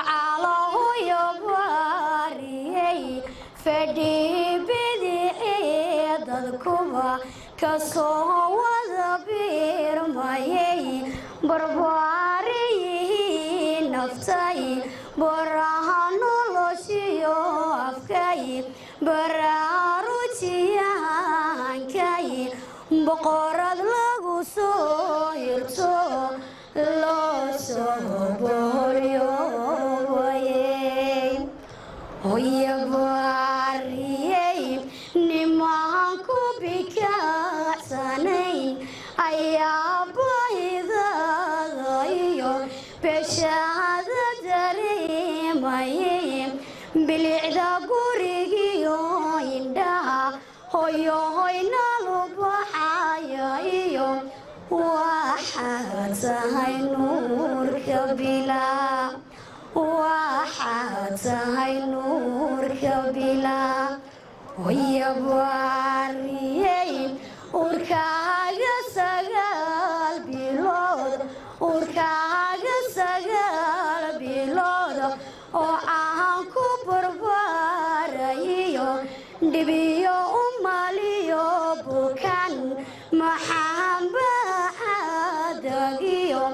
gacalo yabariyay fadhi bidixii dadkuba kasoo wada biirmayay barbaariyii naftay baraha noloshiyo afkay baraarujiyahankay boqorad lagu soo hirto loo soo booryoobay hoyabariyay nimanku bikacsanayn ayaa baahidada iyo beshaada dareemayay bilicda gurigiyo indhaha hoyohoy nalu baxaya iyo waxaad tahay nuurka bilaa waxaad tahay nuurka bilaa hoyabariyay urkaaga sagaal bilood urkaaga sagaal bilood oo aan ku barbaarayiyo dhibiyo umaliyo bukan maxaanbaxadagiyo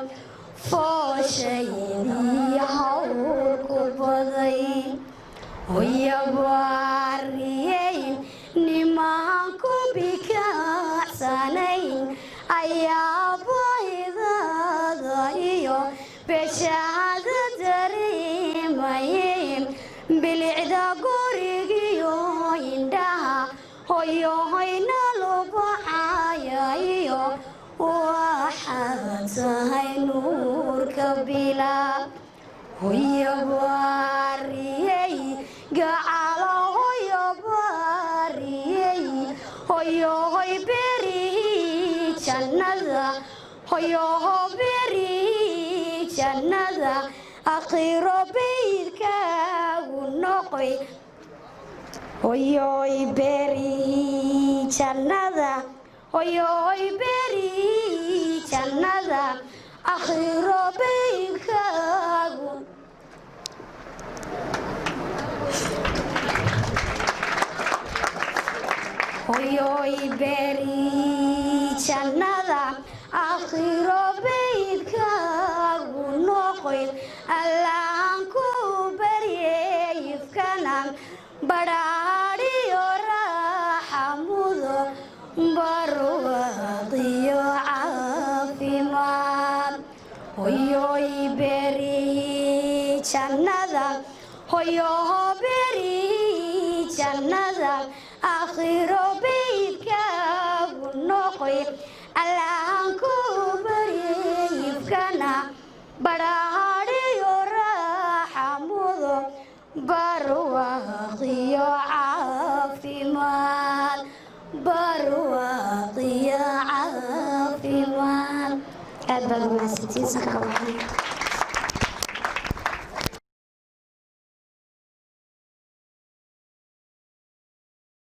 fooshaydii hawlku baday hoyabariyay nimanku bikacsanayn ayaa baahidada iyo beshaada dareemayay bilicda gurigiyo indhaha hoyohoy nalu baxaya iyo waxaad tahay nuurka bilaa hoyabariyay gacalo hoyabariyay hoyohoy berihii jannada hoyoho berihii jannada akhiro baydkaagu noqoy hoyoy berihii jannada hoyoy berihii jannada akhiro baydkaagu hoyoy berihii jannada akhiro baydkaagu noqoy allahan ku baryayifkana badhaadhiyo raaxamudo barwaqiyo caafimaad hoyoy berihii jannada hoyoho berihii jannada akhiro baydkaagu noqoy allahan ku baryayifkana badhaadhiyo raaxamudo barwaqiyo caafimaad barwaqiyo caafimaad aad baad u mahadsantihiin.